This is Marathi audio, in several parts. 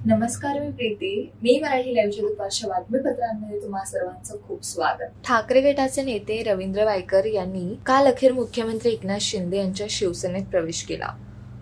नमस्कार, मी प्रीती. मी मराठी लाईव्हच्या दुपारच्या बातमीपत्रांमध्ये तुम्हा सर्वांचं खूप स्वागत. ठाकरे गटाचे नेते रवींद्र वायकर यांनी काल अखेर मुख्यमंत्री एकनाथ शिंदे यांच्या शिवसेनेत प्रवेश केला.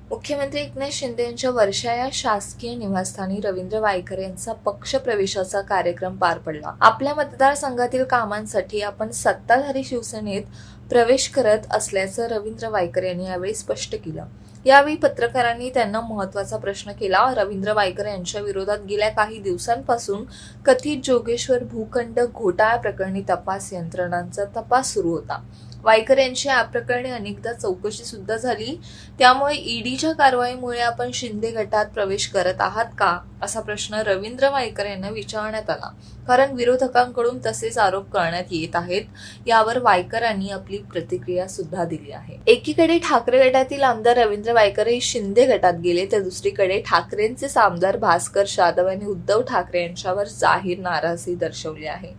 मुख्यमंत्री एकनाथ शिंदे यांच्या वर्षा या शासकीय निवासस्थानी रवींद्र वायकर यांचा पक्ष प्रवेशाचा कार्यक्रम पार पडला. आपल्या मतदारसंघातील कामांसाठी आपण सत्ताधारी शिवसेनेत प्रवेश करत असल्याचं रवींद्र वायकर यांनी यावेळी स्पष्ट केलं. यावेळी पत्रकारांनी त्यांना महत्त्वाचा प्रश्न केला. रवींद्र वायकर यांच्या विरोधात गेल्या काही दिवसांपासून कथित जोगेश्वर भूखंड घोटाळा प्रकरणी तपास यंत्रणांचा तपास सुरू होता. वायकर यांची या प्रकरणी अनेकदा चौकशी सुद्धा झाली. त्यामुळे ईडीच्या कारवाईमुळे आपण शिंदे गटात प्रवेश करत आहात का, असा प्रश्न रवींद्र वायकर यांना विचारण्यात आला. कारण विरोधकांकडून तसेच आरोप करण्यात येत आहेत. यावर वायकरांनी आपली प्रतिक्रिया सुद्धा दिली आहे. एकीकडे ठाकरे गटातील आमदार रवींद्र वायकर हे शिंदे गटात गेले, तर दुसरीकडे ठाकरेंचेच आमदार भास्कर जाधव यांनी उद्धव ठाकरे यांच्यावर जाहीर नाराजी दर्शवली आहे.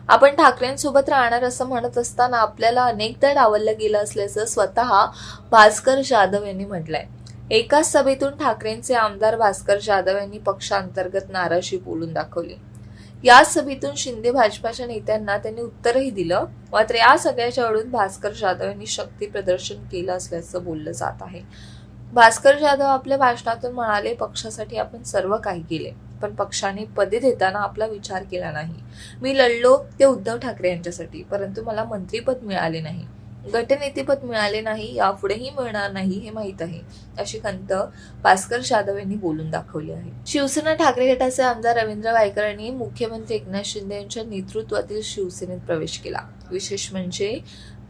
आपण ठाकरेंसोबत राहणार असं म्हणत असताना आपल्याला अनेकदा डावललं गेलं असल्याचं स्वतः भास्कर जाधव यांनी म्हटलंय. एकाच सभेतून ठाकरेंचे आमदार भास्कर जाधव यांनी पक्षांतर्गत नाराजी बोलून दाखवली. या सभेतून शिंदे भाजपाच्या नेत्यांना त्यांनी उत्तरही दिलं. मात्र या सगळ्याच्या आडून भास्कर जाधव यांनी शक्ती प्रदर्शन केलं असल्याचं बोललं जात आहे. भास्कर जाधव आपल्या भाषणातून म्हणाले, पक्षासाठी आपण सर्व काही केले, पण पक्षाने पदे देताना आपला विचार केला नाही. मी लढलो ते उद्धव ठाकरे यांच्यासाठी, परंतु मला मंत्रीपद मिळाले नाही, गटनेतेपद मिळाले नाही, यापुढेही मिळणार नाही हे माहीत आहे, अशी खंत भास्कर जाधव यांनी बोलून दाखवली आहे. शिवसेना ठाकरे गटाचे आमदार रवींद्र वायकर यांनी मुख्यमंत्री एकनाथ शिंदे यांच्या नेतृत्वातील शिवसेनेत प्रवेश केला. विशेष म्हणजे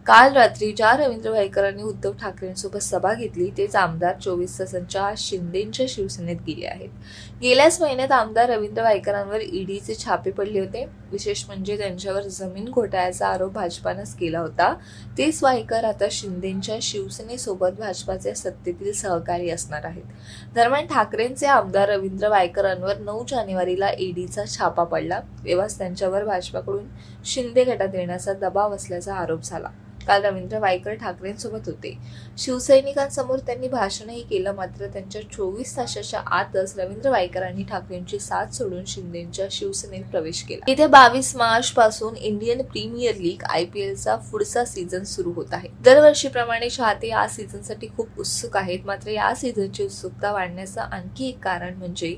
काल रात्री ज्या रवींद्र वायकरांनी उद्धव ठाकरेंसोबत सभा घेतली, तेच आमदार 24 तासांच्या शिंदेच्या शिवसेनेत गेले आहेत. गेल्याच महिन्यात आमदार रवींद्र वायकरांवर ईडीचे छापे पडले होते. विशेष म्हणजे त्यांच्यावर जमीन घोटाळ्याचा आरोप भाजपानंच केला होता. तेच वायकर आता शिंदेच्या शिवसेनेसोबत भाजपाचे सत्तेतील सहकारी असणार आहेत. दरम्यान ठाकरेंचे आमदार रवींद्र वायकरांवर 9 जानेवारीला ईडीचा छापा पडला. तेव्हाच त्यांच्यावर भाजपाकडून शिंदे गटात येण्याचा दबाव असल्याचा आरोप झाला. काल रवींद्र वायकर ठाकरेंसोबत होते. शिवसैनिकांसमोर त्यांनी भाषणही केलं. मात्र त्यांच्या 24 तासाच्या आतच रवींद्र वायकरांनी ठाकरेंची साथ सोडून शिंदेच्या शिवसेनेत प्रवेश केला. येत्या 22 मार्च पासून इंडियन प्रीमियर लीग IPLचा पुढचा सीझन सुरू होत आहे. दरवर्षीप्रमाणे चाहते या सीझनसाठी खूप उत्सुक आहेत. मात्र या सीझनची उत्सुकता वाढण्याचं आणखी एक कारण म्हणजे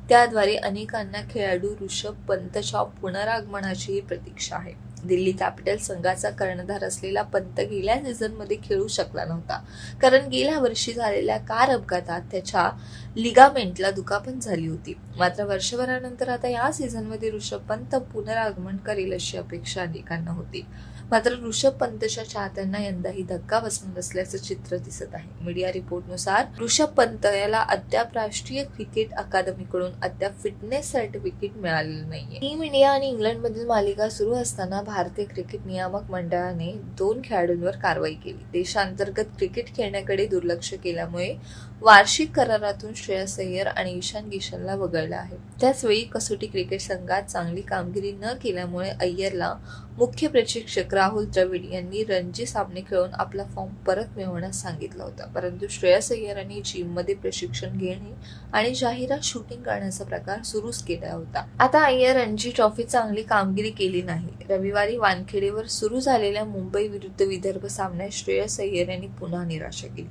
त्याद्वारे अनेकांना खेळाडू ऋषभ पंतच्या पुनरागमनाची प्रतीक्षा आहे. दिल्ली कॅपिटल संघाचा कर्णधार असलेला पंत गेल्या सीझनमध्ये खेळू शकला नव्हता, कारण गेल्या वर्षी झालेल्या कार अपघातात त्याच्या लिगामेंटला दुखापत झाली होती. मात्र वर्षभरानंतर आता या सीझनमध्ये ऋषभ पंत पुनरागमन करेल अशी अपेक्षा अनेकांना होती. मात्र ऋषभ पंतच्या चाहत्यांना यंदाही धक्का बसणार असल्याचं चित्र दिसत आहे. मीडिया रिपोर्टनुसार ऋषभ पंत याला अद्याप राष्ट्रीय क्रिकेट अकादमीकडून अद्याप फिटनेस सर्टिफिकेट मिळालेलं नाहीये. टीम इंडिया आणि इंग्लंडमधील मालिका सुरू असताना भारतीय क्रिकेट नियामक मंडळाने 2 खेळाडूंवर कारवाई केली. देशांतर्गत क्रिकेट खेळण्याकडे दुर्लक्ष केल्यामुळे वार्षिक करारातून श्रेयस अय्यर आणि ईशान किशनला वगळलं आहे. त्याचवेळी कसोटी क्रिकेट संघात चांगली कामगिरी न केल्यामुळे अय्यरला मुख्य प्रशिक्षक राहुल द्रविड यांनी रणजी सामने खेळून आपला फॉर्म परत मिळवण्यास सांगितलं होतं. परंतु श्रेयस अय्यरांनी जिममध्ये प्रशिक्षण घेणे आणि जाहिरात शूटिंग करण्याचा प्रकार सुरूच केला होता. आता अय्यर रणजी ट्रॉफी चांगली कामगिरी केली नाही. रविवारी वानखेडेवर सुरू झालेल्या मुंबई विरुद्ध विदर्भ सामन्यात श्रेयस अय्यर यांनी पुन्हा निराशा केली.